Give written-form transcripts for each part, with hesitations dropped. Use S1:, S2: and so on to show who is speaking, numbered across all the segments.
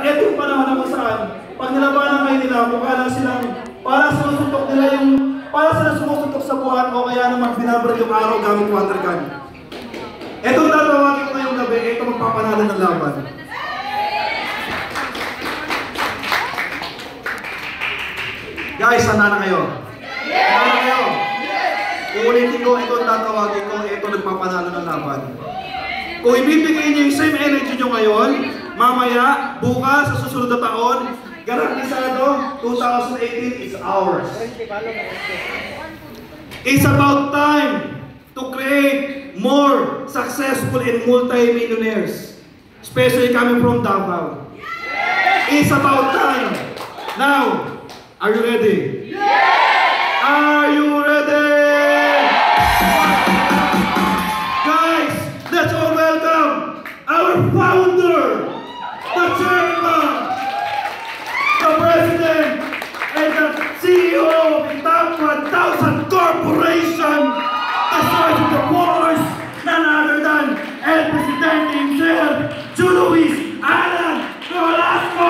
S1: etong panahon na kung saan, pag nilabanan kayo nila, mukha lang silang, para sinusuntok nila yung, para sila sumusuntok sa buwan o kaya naman binabrad yung araw gamit water gun. Etong tatawagin ko ngayong gabi, ito magpapanalo ng laban. Guys, handa na kayo? Handa na kayo? Uulitin ko, ito ang tatawagin ko, ito nagpapanalo ng laban. Kung ibibigay niyo yung same energy nyo ngayon, mamaya, bukas, sa susunod na taon, garantisado, 2018 is ours. It's about time to create more successful and multi-millionaires, especially coming from Davao. It's about time. Now, are you ready? Yeah! Are you ready? Guys, let's all welcome our founder, the chairman, the president, and the CEO of the top 1,000 corporation, the size of the force, none other than El Presidente himself, Pres.Juluis, Nolasco!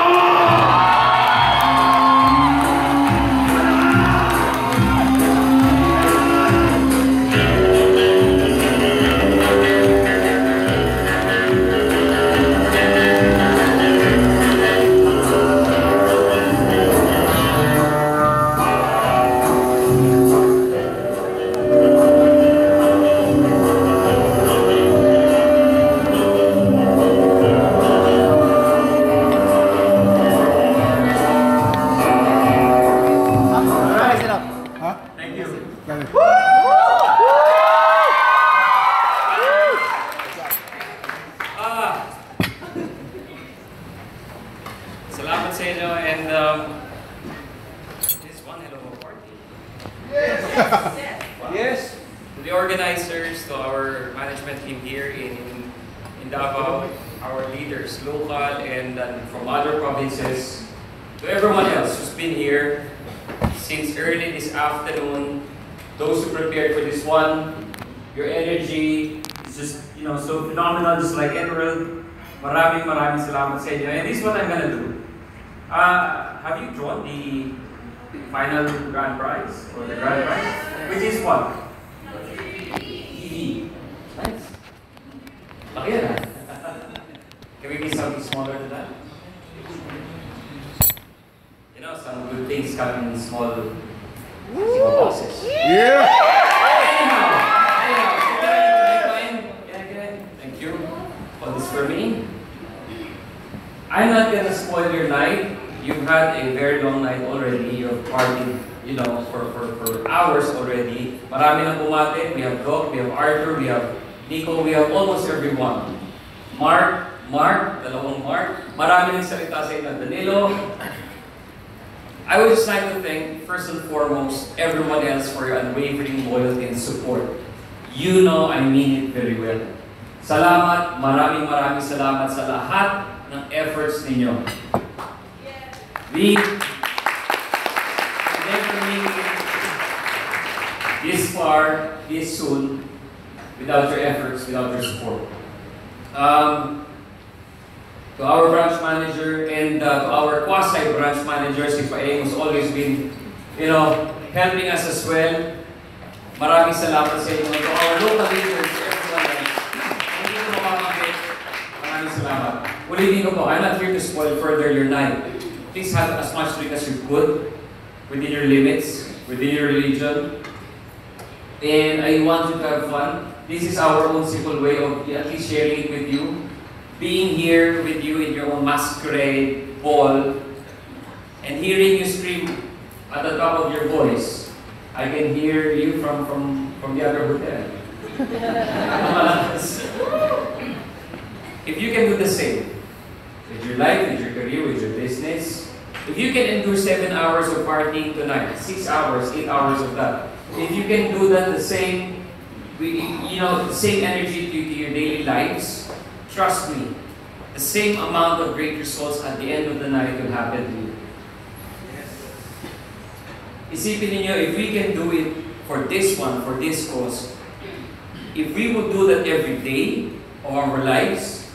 S2: Salamat sa inyo, and this is one hell of a party. Yes! Yes! To the organizers, to our management team here in Davao, our leaders, local and from other provinces, to everyone else who's been here since early this afternoon, those who prepared for this one, your energy is just, so phenomenal, just like NWorld. Maraming salamat sa inyo. And this is what I'm gonna do. Have you drawn the final grand prize, or the grand prize? Which is what? TV. Nice. Laki yan, Can we be something smaller than that? Some good things come in small boxes.
S3: Yeah!
S2: Thank you. Hold this for me. I'm not gonna spoil your night. You've had a very long night already. You've partied, for hours already. Marami nang bumate. We have Doc, we have Arthur, we have Nico, we have almost everyone. Mark, dalawang Mark. Marami nang salita sa inyo. Danilo. I would just like to thank, first and foremost, everyone else for your unwavering loyalty and support. You know I mean it very well. Salamat, maraming salamat sa lahat ng efforts ninyo. We never make it this far, this soon, without your efforts, without your support. To our branch manager and to our quasi-branch managers, si Paeng, who's always been, helping us as well. Maraming salamat sa inyo. To our local leaders, everyone, hindi ko makakakit. Maraming salamat. Ulitin ko po, I'm not here to spoil further your night. Please have as much drink as you could, within your limits, within your religion. And I want you to have fun. This is our own simple way of at least sharing it with you. Being here with you in your own masquerade ball and hearing you scream at the top of your voice. I can hear you from the other hotel. If you can do the same with your life, with your career, with your business, if you can endure 7 hours of partying tonight, 6 hours, 8 hours of that, if you can do that the same, the same energy to your daily lives, trust me, the same amount of great results at the end of the night will happen to you. Isipin niyo, if we can do it for this one, for this cause, if we would do that every day of our lives,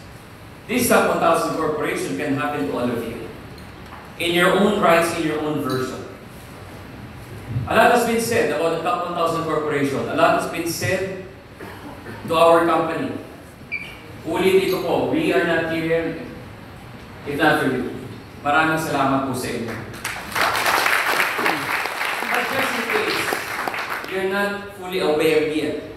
S2: This top 1,000 corporation can happen to all of you. In your own rights, in your own version. A lot has been said about the top 1,000 corporation. A lot has been said to our company. Ulitin ko po, we are not here if not for you. Maraming salamat po sa inyo. But just in case you're not fully aware yet,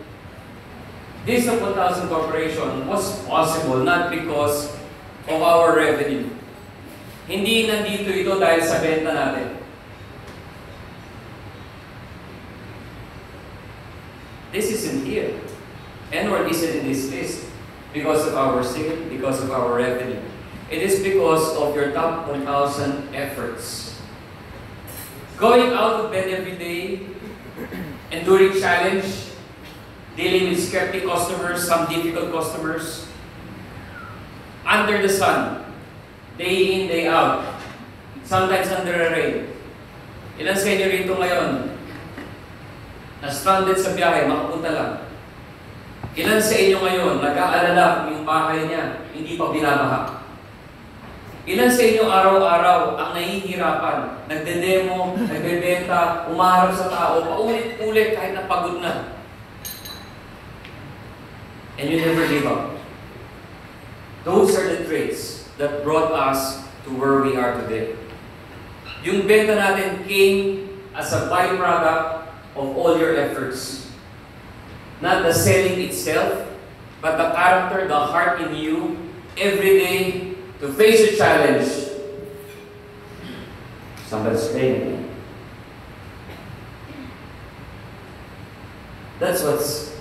S2: this top 1,000 corporation was possible not because of our revenue. Hindi nandito ito dahil sa benta natin. This isn't here. NWorld isn't in this list because of our sale, because of our revenue. It is because of your top 1,000 efforts. Going out of bed every day, enduring challenge, dealing with skeptic customers, some difficult customers, under the sun, day in, day out, sometimes under the rain. Ilan sa inyo rito ngayon, na-stranded sa biyahe, makapunta lang. Ilan sa inyo ngayon, nag-aalala yung bahay niya, hindi pa binabaha. Ilan sa inyo araw-araw ang nahihirapan, nagde-demo, nagbebenta, umaharap sa tao, paulit-ulit kahit napagod na. And you never give up. Those are the traits that brought us to where we are today. Yung benta natin came as a byproduct of all your efforts. Not the selling itself, but the character, the heart in you, every day to face a challenge. Somebody's paying. That's what's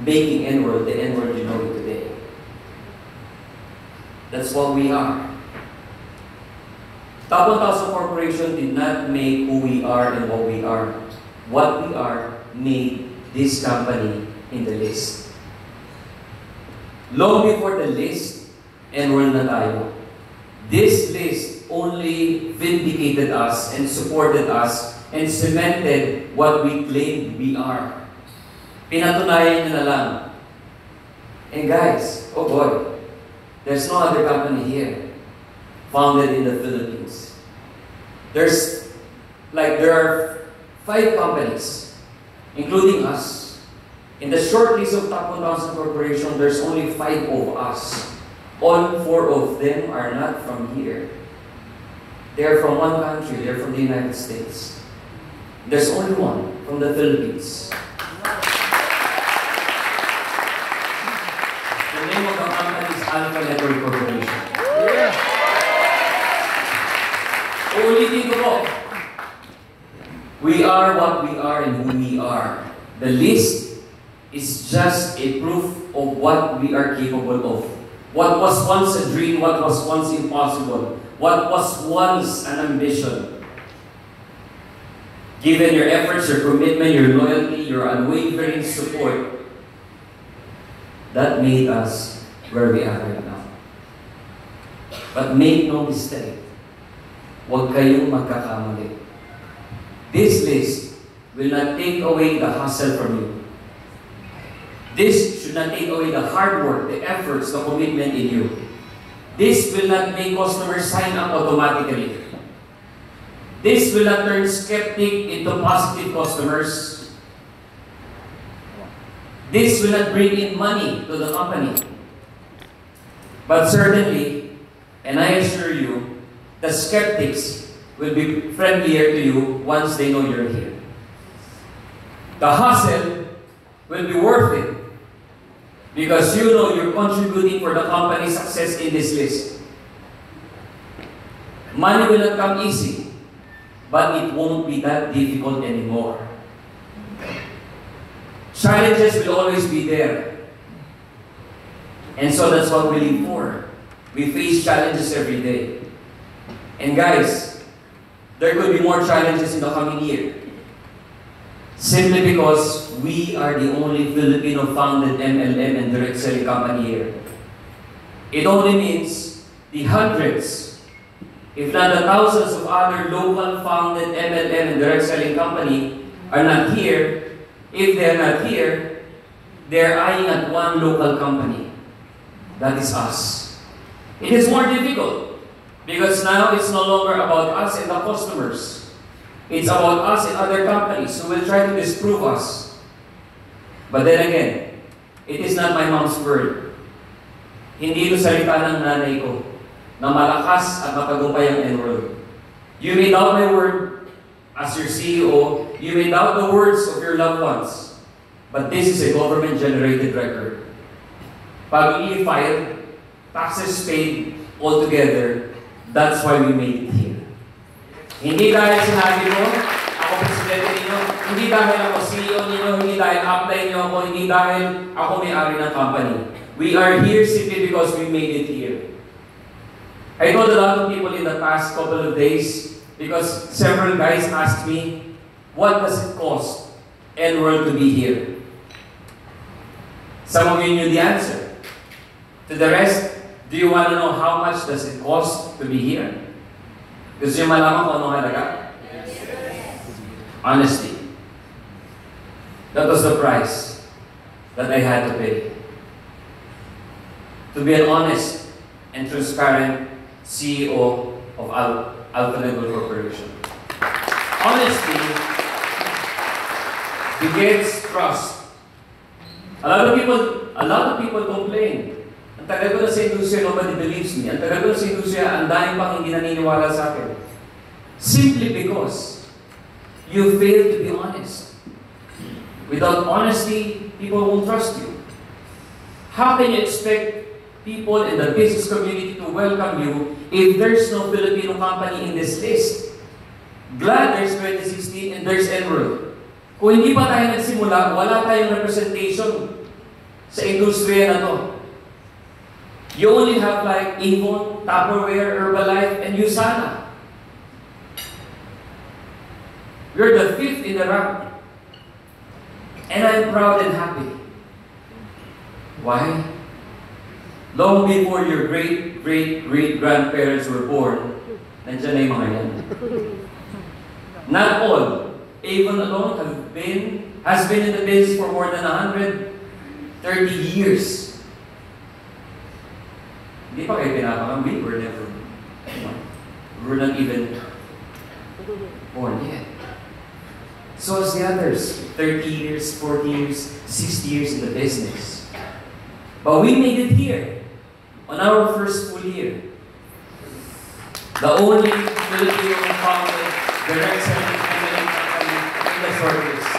S2: making NWorld the NWorld you know it today. That's what we are. Top 1,000 Corporation did not make who we are and what we are. What we are made this company in the list. Long before the list, NWorld na tayo. This list only vindicated us and supported us and cemented what we claimed we are. Pinatunayan nyo na lang. And guys, oh boy, there's no other company here founded in the Philippines. There are 5 companies, including us. In the short list of top 1,000 corporation, there's only 5 of us. All 4 of them are not from here. They're from one country. They're from the United States. There's only one from the Philippines. The name of the company is Alpha Network Corporation. Ulitin ko po. We are what we are and who we are. The list is just a proof of what we are capable of. What was once a dream, what was once impossible, what was once an ambition. Given your efforts, your commitment, your loyalty, your unwavering support, that made us where we are right now. But make no mistake, huwag kayong magkakamali. This list will not take away the hustle from you. This should not take away the hard work, the efforts, the commitment in you. This will not make customers sign up automatically. This will not turn skeptic into positive customers. This will not bring in money to the company. But certainly, and I assure you, the skeptics will be friendlier to you once they know you're here. The hustle will be worth it because you know you're contributing for the company's success in this list. Money will not come easy, but it won't be that difficult anymore. Challenges will always be there. And so that's what we live for. We face challenges every day. And guys, there could be more challenges in the coming year. Simply because we are the only Filipino-founded MLM and direct selling company here. It only means the hundreds, if not the thousands of other local-founded MLM and direct selling company are not here. If they're not here, they're eyeing at one local company. That is us. It is more difficult because now it's no longer about us and the customers. It's about us and other companies who will try to disprove us. But then again, it is not my mom's word. Hindi ito salita ng nanay ko na malakas at matagumpay ang NWorld. You may doubt my word as your CEO. You may doubt the words of your loved ones. But this is a government-generated record. Pag-i filed, taxes paid altogether, that's why we made it here. Hindi dahil sinabi ko, ako presidente ninyo, hindi dahil ako CEO ninyo, hindi dahil apply niyo ako, hindi dahil ako may-ari ng company. We are here simply because we made it here. I told a lot of people in the past couple of days, because several guys asked me, what does it cost NWorld to be here? Some of you knew the answer. To the rest, do you want to know how much does it cost to be here? Gusto niyo malaman kung anong halaga? Honesty. That was the price that I had to pay. To be an honest and transparent CEO of Alpha NWorld Corporation. Honesty begets trust. A lot of people complain. Ang tagal ko na sa industriya, nobody believes me. Ang tagal ko na sa industriya, ang dahil pang hindi naniniwala sa akin. Simply because you fail to be honest. Without honesty, people won't trust you. How can you expect people in the business community to welcome you if there's no Filipino company in this list? Glad there's 2016 and there's NWorld. Kung hindi pa tayo nagsimula, wala tayong representation sa industriya na to. You only have like Avon, Tupperware, Herbalife, and Usana. You're the 5th in the rank. And I'm proud and happy. Why? Long before your great-great-great-grandparents were born, nandiyan na yung mga yan. Not all. Avon alone has been in the business for more than 130 years. Hindi pa kayo pinapakang, we were never, we were not even born yet. So as the others, 30 years, 40 years, 60 years in the business. But we made it here, on our first full year. The only Filipino founded direct selling company in the shortlist.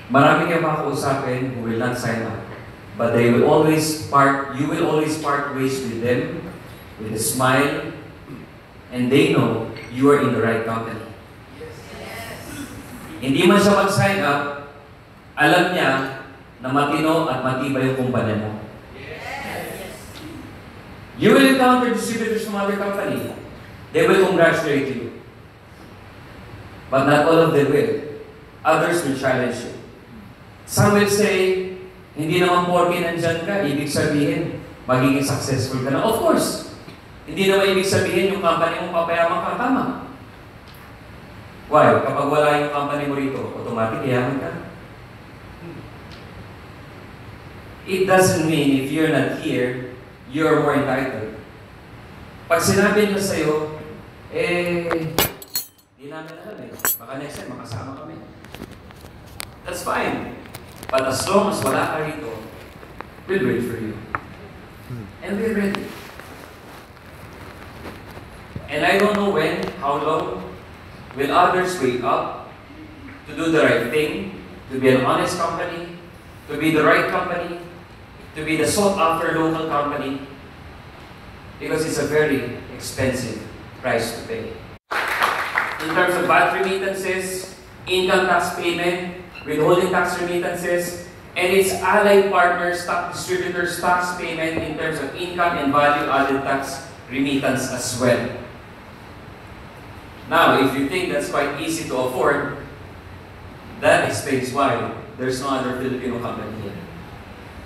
S2: Marami kayong makausapin who will not sign up. But they will always you will always part ways with them, with a smile, and they know you are in the right company. Hindi man siya mag-sign up, alam niya na matino at matibay yung kumpanya mo. You will encounter distributors from other company. They will congratulate you. But not all of them will. Others will challenge you. Some will say, hindi naman porke nandyan ka, ibig sabihin, magiging successful ka na. Of course, hindi naman ibig sabihin yung company mo papayaman ka, tama. Why? Kapag wala yung company mo rito, automatic yaman ka. It doesn't mean if you're not here, you're more entitled. Pag sinabi nila sa'yo, di namin alam eh. Baka next time, makasama kami. That's fine. But as long as wala ka rito, we'll wait for you. And we're ready. And I don't know when, how long, will others wake up to do the right thing, to be an honest company, to be the right company, to be the sought-after local company, because it's a very expensive price to pay. In terms of VAT remittances, income tax payment, withholding tax remittances, and its allied partners, stock distributors, tax payment in terms of income and value-added tax remittance as well. Now, if you think that's quite easy to afford, that explains why there's no other Filipino company here.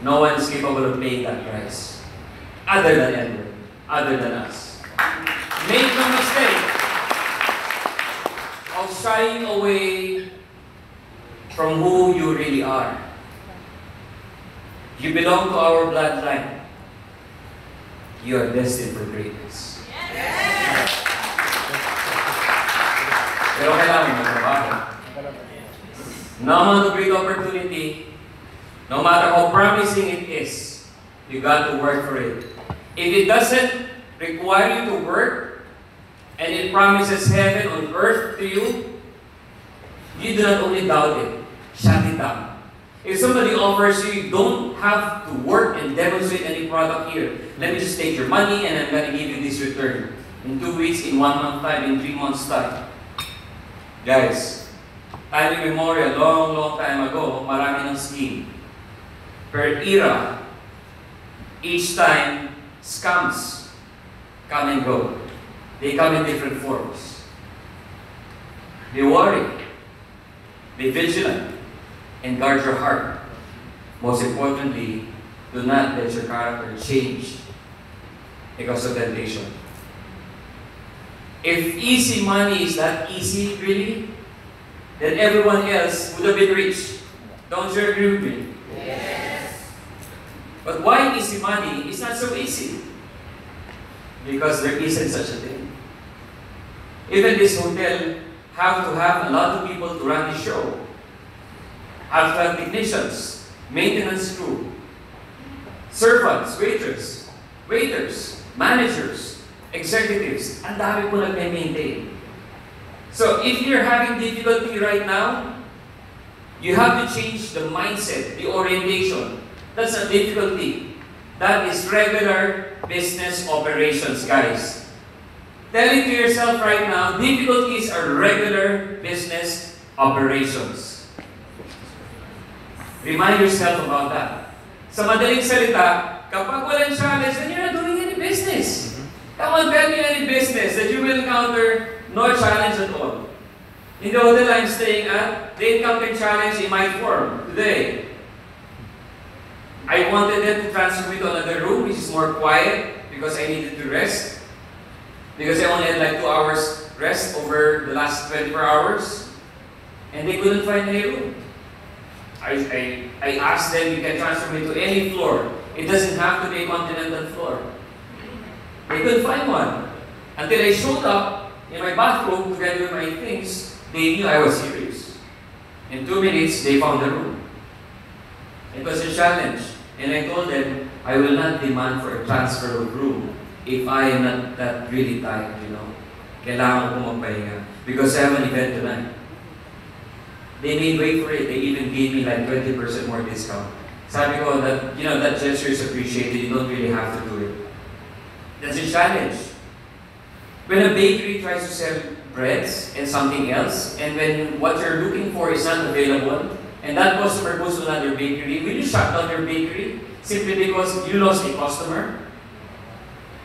S2: No one is capable of paying that price, other than NWorld, other than us. Make no mistake of shying away from who you really are. You belong to our bloodline. You are destined for greatness. Pero kailangan magtrabaho. No amount of great opportunity, no matter how promising it is, you got to work for it. If it doesn't require you to work, and it promises heaven on earth to you, you do not only doubt it, shut it down. If somebody offers you, you don't have to work and demonstrate any product here. Let me just take your money and I'm going to give you this return. In 2 weeks, in 1 month time, in 3 months time. Guys, time immemorial, long time ago, marami ng scheme. Per era, each time, scams come and go. They come in different forms. Be worried. Be vigilant. And guard your heart. Most importantly, do not let your character change because of temptation. If easy money is that easy, really, then everyone else would have been rich. Don't you agree with me? Yes. But why easy money is not so easy? Because there isn't such a thing. Even this hotel have to have a lot of people to run the show. Have to have technicians, maintenance crew, servants, waiters, managers, executives. Ang dami po nag-maintain. So if you're having difficulty right now, you have to change the mindset, the orientation. That's not difficulty. That is regular business operations, guys. Tell it to yourself right now, difficulties are regular business operations. Remind yourself about that. Sa madaling salita, kapag walang challenge, then you're not doing any business. Come on, tell me any business that you will encounter no challenge at all. In the hotel I'm staying at, they encountered challenge in my form today. I wanted them to transfer me to another room, which is more quiet, because I needed to rest. Because I only had like 2 hours rest over the last 24 hours. And they couldn't find any room. I asked them, you can transfer me to any floor. It doesn't have to be a continental floor. They couldn't find one. Until I showed up in my bathroom together with my things, they knew I was serious. In 2 minutes, they found the room. It was a challenge. And I told them, I will not demand for a transfer of room if I am not that really tired, you know. Kailangan ko magpahinga. Because I have an event tonight. They made way for it. They even gave me like 20% more discount. Sabi ko that, you know, that gesture is appreciated. You don't really have to do it. That's a challenge. When a bakery tries to sell breads and something else, and when what you're looking for is not available, and that customer goes to another bakery, will you shut down your bakery simply because you lost a customer?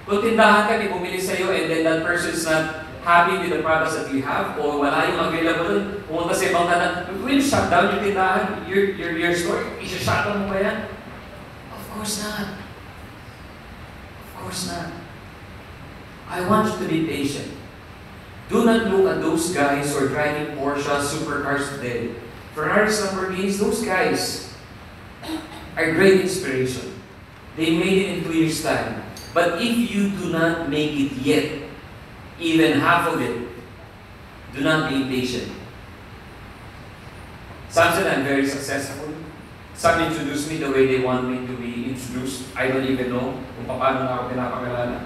S2: Kung tindahan ka, may bumili sa'yo, and then that person's not happy with the products that you have, o wala yung available, pumunta sa ibang tanan, will you shut down your tindahan, your store? Isa-shut down mo ba yan? Of course not. Of course not. I want you to be patient. Do not look at those guys who are driving Porsche supercars today. Ferraris, Lamborghinis, those guys are great inspiration. They made it in 2 years' time. But if you do not make it yet, even half of it, do not be impatient. Some said I'm very successful. Some introduce me the way they want me to be introduced. I don't even know kung paano na ako pinapakilala.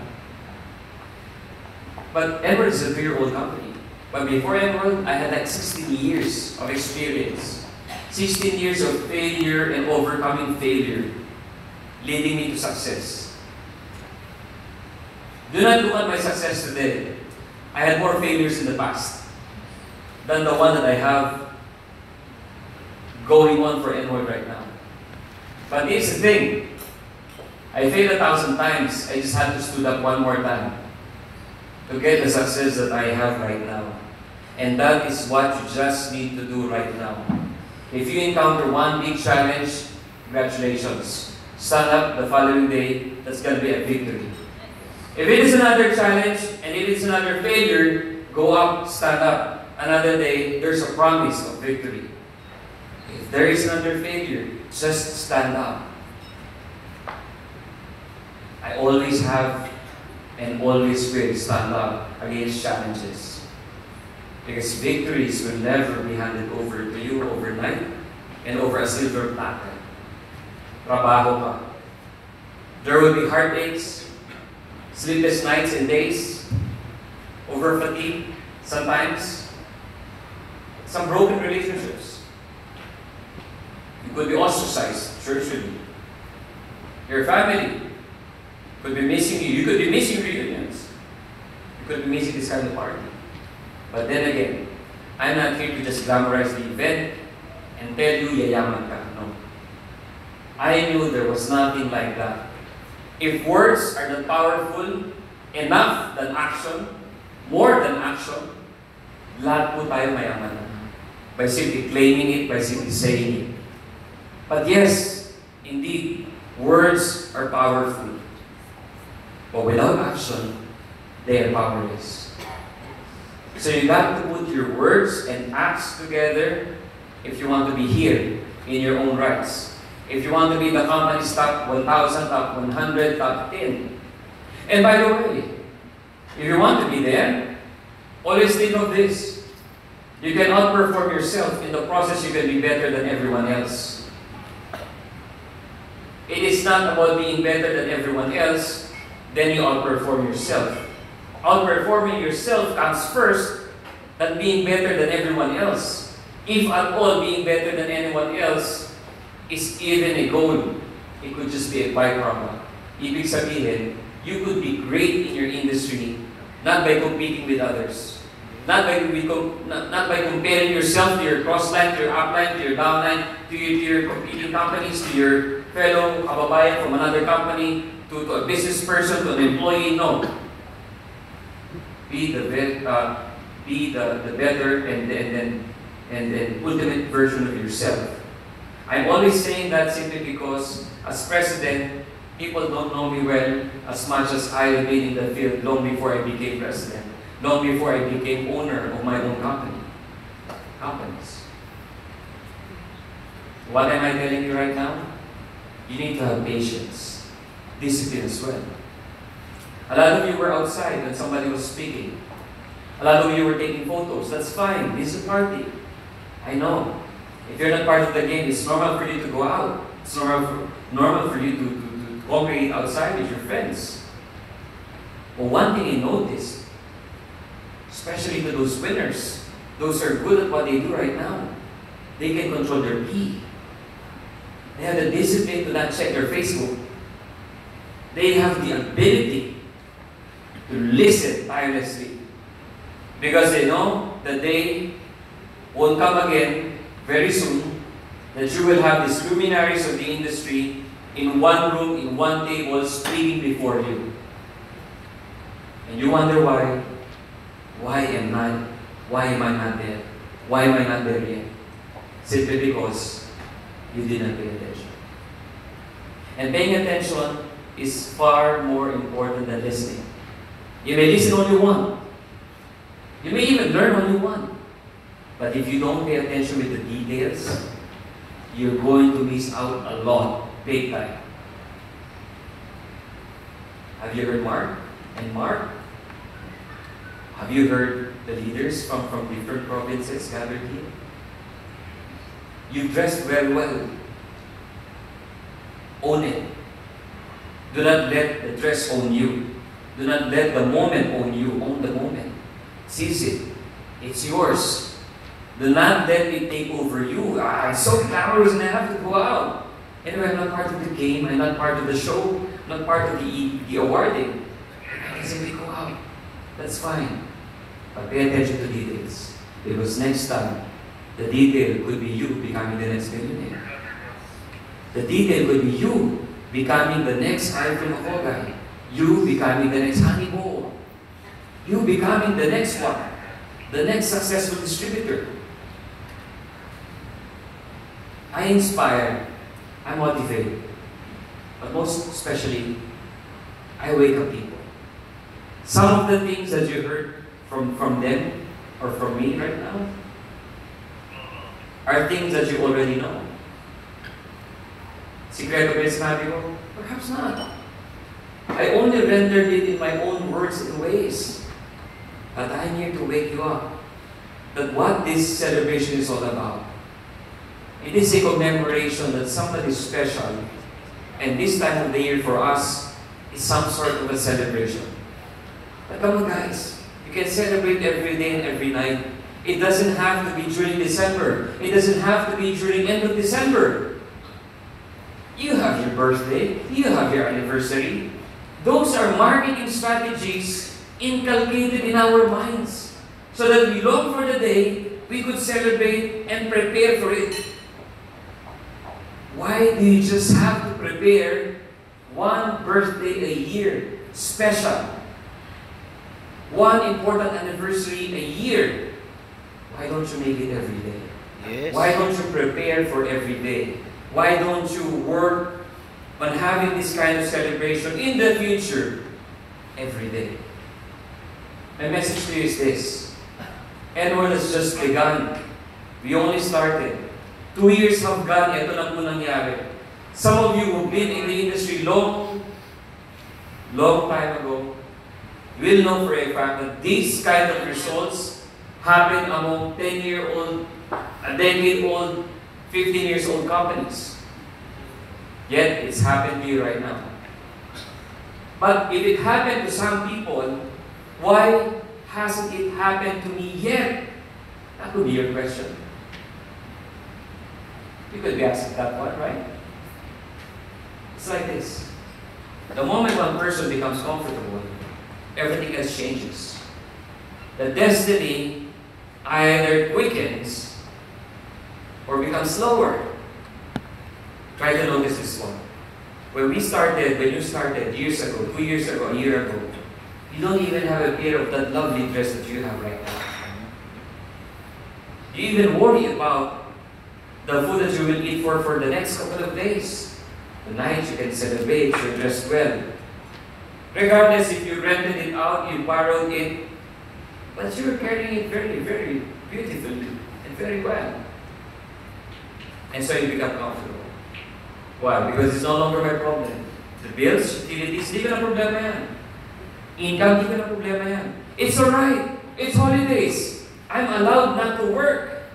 S2: But NWorld is a 3-year-old company. But before NWorld, I had like 16 years of experience. 16 years of failure and overcoming failure, leading me to success. Do not look at my success today. I had more failures in the past than the one that I have going on for NWorld right now. But here's the thing. I failed 1,000 times. I just had to stood up one more time to get the success that I have right now. And that is what you just need to do right now. If you encounter one big challenge, congratulations. Stand up the following day, that's going to be a victory. If it is another challenge, and if it's another failure, go up, stand up. Another day, there's a promise of victory. If there is another failure, just stand up. always have and always will stand up against challenges. Because victories will never be handed over to you overnight and over a silver platter. Trabaho ka. There will be heartaches, sleepless nights and days, over fatigue, sometimes, some broken relationships. You could be ostracized, churchly. Your family could be missing you. You could be missing reunions. You could be missing this kind of party. But then again, I'm not here to just glamorize the event and tell you yayaman ka. No. I knew there was nothing like that. If words are not powerful enough than action, more than action, lahat po tayo mayaman na. By simply claiming it, by simply saying it. But yes, indeed, words are powerful. But without action, they are powerless. So you got to put your words and acts together if you want to be here in your own rights. If you want to be the company's top 1,000, top 100, top 10. And by the way, if you want to be there, always think of this. You can outperform yourself. In the process, you can be better than everyone else. It is not about being better than everyone else, then you outperform yourself. Outperforming yourself comes first than being better than everyone else. If at all being better than anyone else is even a goal, it could just be a byproduct. Ibig sabihin, you could be great in your industry not by competing with others. Not by comparing yourself to your cross-line, to your upline, to your downline, to your competing companies, to your fellow kababayan from another company, to a business person, to an employee. No. Be the better and then ultimate version of yourself. I'm always saying that simply because as president, people don't know me well as much as I have been in the field long before I became president, long before I became owner of my own companies. What am I telling you right now? You need to have patience, discipline as well. A lot of you were outside when somebody was speaking. A lot of you were taking photos. That's fine. This is a party. I know. If you're not part of the game, it's normal for you to go out. It's normal for you to congregate outside with your friends. But one thing I noticed, especially to those winners, those who are good at what they do right now, they can control their pee. They have the discipline to not check their Facebook. They have the ability to listen tirelessly because they know that they won't come again very soon, that you will have these luminaries of the industry in one room, in one table, speaking before you. And you wonder why? Why am I not there? Why am I not there yet? Simply because you did not pay attention. And paying attention is far more important than listening. You may listen all you want. You may even learn all you want. But if you don't pay attention with the details, you're going to miss out a lot, big time. Have you heard Mark and Mark? Have you heard the leaders from different provinces gathered here? You dressed very well. Own it. Do not let the dress own you. Do not let the moment own you. Own the moment. Seize it. It's yours. Do not let it take over you. I'm so glamorous and I have to go out. Anyway, I'm not part of the game. I'm not part of the show. I'm not part of the awarding. I can simply go out. That's fine. But pay attention to details. Because next time, the detail could be you becoming the next millionaire. The detail could be you becoming the next iPhone guy. You becoming the next honey bowl. You becoming the next one. The next successful distributor. I inspire. I motivate. But most especially, I wake up people. Some of the things that you heard from them or from me right now are things that you already know. Sikreto ba yung sinabi ko? Perhaps not. I only rendered it in my own words and ways. But I'm here to wake you up that what this celebration is all about. It is a commemoration that somebody special, and this time of the year for us is some sort of a celebration. But come on guys, you can celebrate every day and every night. It doesn't have to be during December. It doesn't have to be during end of December. You have your birthday, you have your anniversary. Those are marketing strategies inculcated in our minds so that we long for the day we could celebrate and prepare for it. Why do you just have to prepare one birthday a year special? One important anniversary a year. Why don't you make it every day?
S3: Yes.
S2: Why don't you prepare for every day? Why don't you work on having this kind of celebration in the future every day? My message to you is this. NWorld has just begun. We only started. 2 years have gone, ito lang po nangyari. Some of you who've been in the industry long time ago will know for a fact that these kind of results happen among 10-year-old, a decade-old, 15 years old companies. Yet, it's happened to you right now. But if it happened to some people, why hasn't it happened to me yet? That would be your question. You could be asking that one, right? It's like this. The moment one person becomes comfortable, everything else changes. The destiny either quickens or becomes slower. Try to notice this one. When you started years ago, 2 years ago, a year ago, you don't even have a pair of that lovely dress that you have right now. You even worry about the food that you will eat for the next couple of days. Tonight you can celebrate, you're dressed well. Regardless if you rented it out, you borrowed it, but you're carrying it very, very beautifully and very well. And so you become comfortable. Why? Because it's no longer my problem. The bills, utilities, di ka na problema yan. Income, di ka na problema yan. It's alright. It's holidays. I'm allowed not to work.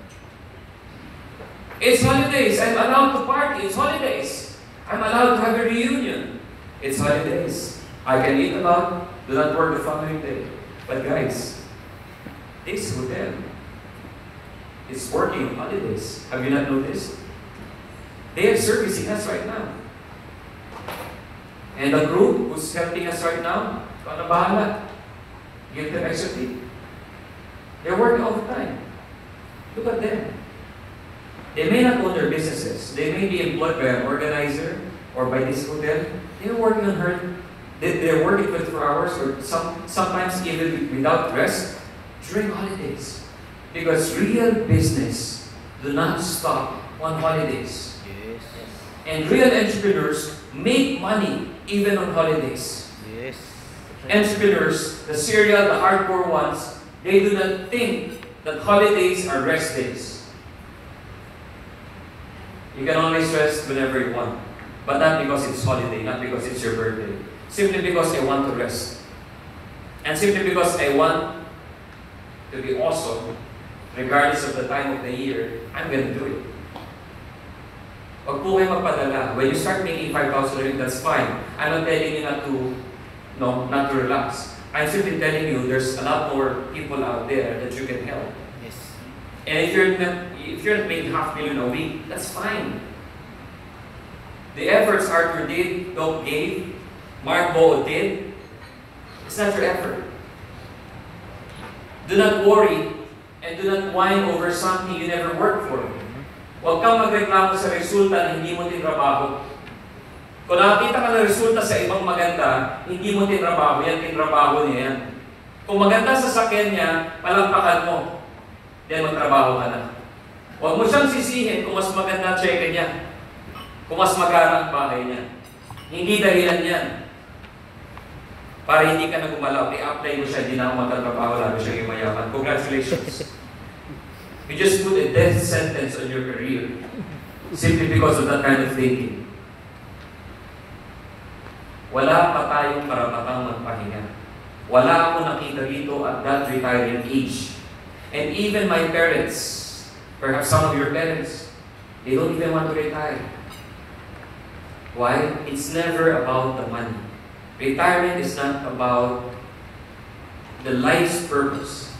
S2: It's holidays. I'm allowed to party. It's holidays. I'm allowed to have a reunion. It's holidays. I can eat a lot, do not work the following day. But guys, this hotel is working on holidays. Have you not noticed? They are servicing us right now. And the group who's helping us right now, ikaw na bahala. Give them extra tip. They're working all the time. Look at them. They may not own their businesses. They may be employed by an organizer or by this hotel. They're working on her. They're working 24 hours or sometimes even without rest during holidays. Because real business do not stop on holidays.
S3: Yes.
S2: And real entrepreneurs make money even on holidays.
S3: Yes.
S2: Entrepreneurs, the serial, the hardcore ones, they do not think that holidays are rest days. You can always rest whenever you want. But not because it's holiday, not because it's your birthday. Simply because I want to rest. And simply because I want to be awesome, regardless of the time of the year, I'm going to do it. Wag po kayo magpadala. When you start making 5,000 a week, that's fine. I'm not telling you not to relax. I'm simply telling you there's a lot more people out there that you can help.
S3: Yes.
S2: And if you're not making $500,000 a week, that's fine. The efforts Arthur did, Doc gave, Mark Bo did, it's not your effort. Do not worry and do not whine over something you never worked for. Huwag kang magreklamo sa resulta na hindi mo tinrabaho. Kung nakakita ka ng resulta sa ibang maganda, hindi mo tinrabaho, yan tinrabaho niya yan. Kung maganda sa sakyan niya, palampakan mo. Then magtrabaho ka na. Huwag mo siyang sisihin kung mas maganda ang cheque niya. Kung mas magana ang bahay niya. Hindi dahilan yan. Para hindi ka na gumalaw, i-apply mo siya, hindi na ako magtatrabaho, lalo siya yumayaman. Congratulations. You just put a death sentence on your career simply because of that kind of thinking. Wala pa tayong karapatang magpahinga. Wala ako nakita dito at that retiring age. And even my parents, perhaps some of your parents, they don't even want to retire. Why? It's never about the money. Retirement is not about the life's purpose.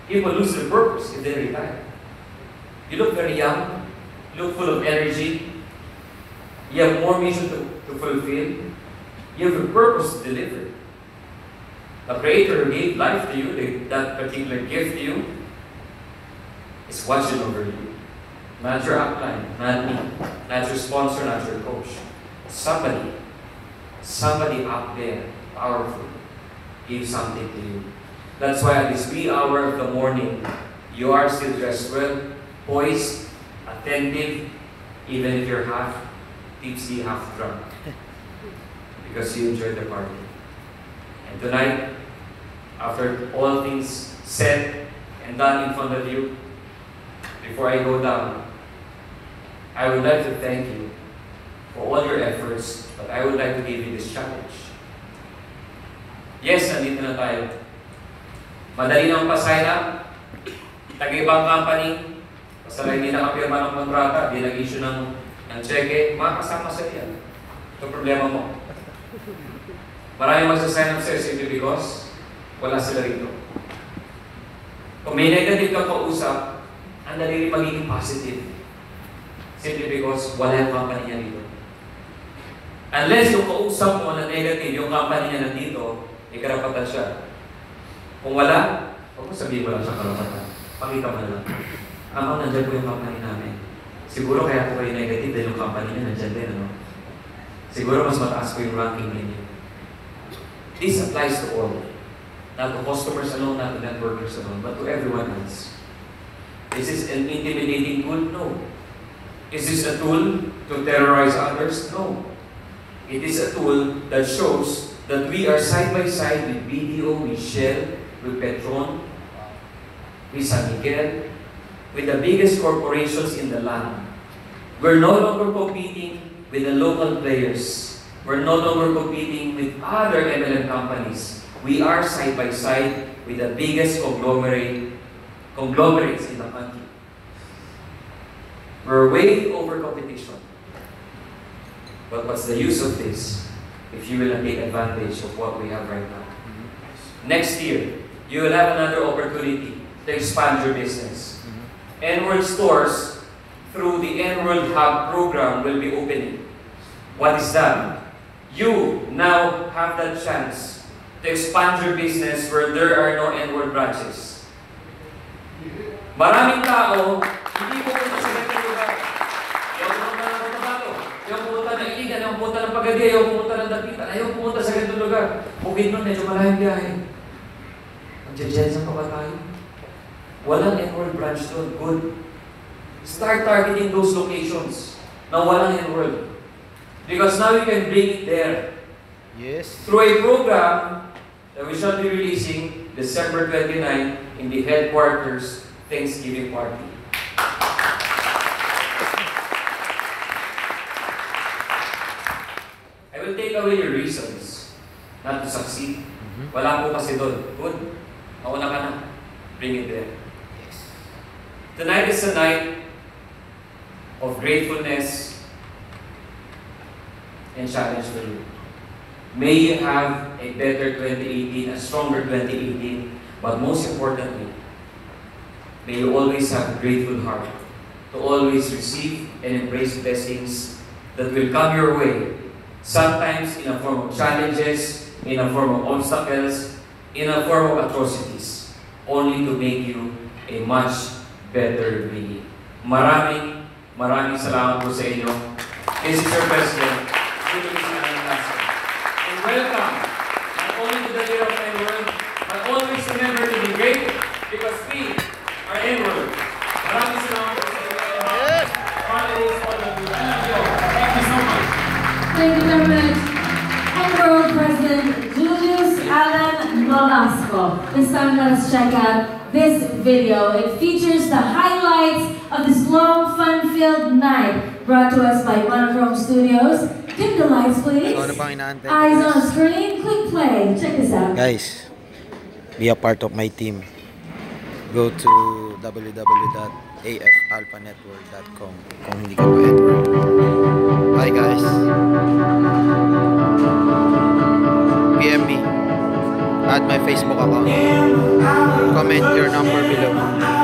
S2: People lose their purpose if they retire. You look very young, you look full of energy, you have more mission to fulfill, you have a purpose to deliver. The Creator who gave life to you, that particular gift to you, is watching over you. Not your upline, not me, not your sponsor, not your coach. Somebody up there, powerful, gave something to you. That's why at this wee hour of the morning, you are still dressed well, poised, attentive, even if you're half tipsy, half drunk, because you enjoyed the party. And tonight, after all things said and done in front of you, before I go down, I would like to thank you for all your efforts, but I would like to give you this challenge. Yes, nandito na tayo. Madali nang pa-sign up, tag-ibang company, basta lang hindi nakapirma ng kontrata, hindi nag-issue ng cheque, makakasama sa iyan. Ito problema mo. Marami magsasign up sa'yo simply because wala sila rito. Kung may negative kang kausap, ang dali rin magiging positive. Simply because wala yung company niya dito. Unless yung kausap mo na negative, yung company niya nandito, may karapatan siya. Kung wala, huwag mo sabihin mo lang sa karapatan. Pakita mo na lang. Amang nandyan po yung company namin. Siguro kaya po kayo negative dahil yung company niya nandyan din, ano? Siguro mas mataas po yung ranking ninyo. This applies to all. Not to customers alone, not to networkers alone, but to everyone else. Is this an intimidating tool? No. Is this a tool to terrorize others? No. It is a tool that shows that we are side by side with BDO, with Shell, with Petron, with San Miguel, with the biggest corporations in the land. We're no longer competing with the local players. We're no longer competing with other MLM companies. We are side by side with the biggest conglomerates in the country. We're way over competition. But what's the use of this if you will not take advantage of what we have right now? Next year, you will have another opportunity to expand your business. NWorld stores through the NWorld Hub program will be opening. What is that? You now have that chance to expand your business where there are no NWorld branches. Maraming tao, hindi pupunta sa ganitong lugar. Ayaw pumunta ng Cotabato, ayaw pumunta ng Iligan, ayaw pumunta ng Pagadi, ayaw pumunta ng Dapitan, ayaw pumunta sa ganitong lugar. Bukid nun, medyo malayang biyahe. Magja-jensan pa ba tayo? Walang NWorld branch doon. Good. Start targeting those locations na walang NWorld. Because now you can bring it there.
S3: Yes.
S2: Through a program that we shall be releasing December 29 in the headquarters Thanksgiving party. I will take away your reasons not to succeed. Wala po kasi doon. Good. Mauna ka na. Bring it there.
S3: Yes.
S2: Tonight is a night of gratefulness and challenge for you. May you have a better 2018, a stronger 2018, but most importantly, may you always have a grateful heart to always receive and embrace blessings that will come your way, sometimes in a form of challenges, in a form of obstacles, in a form of atrocities, only to make you a much better being. Maraming salamat po sa inyo. This is your President, Nolasco. And welcome, not only to the day of NWorld, but always remember to be great, because we are NWorld. Maraming salamat po sa inyo.
S3: Yes.
S2: Followers, all of you. Thank you so much.
S4: Thank you very much. NWorld Pres.Juluis Nolasco. This time, let us check out this video. It features the highlights of this long, fun-filled night brought to us by Monochrome Studios. Dim the lights, please.
S3: So, ano pang inaantay?
S4: Eyes on screen. Click play. Check this out.
S3: Guys, be a part of my team. Go to www.afalphanetwork.com kung hindi ka pa Edward. Bye guys. PM me at my Facebook account. Comment your number below.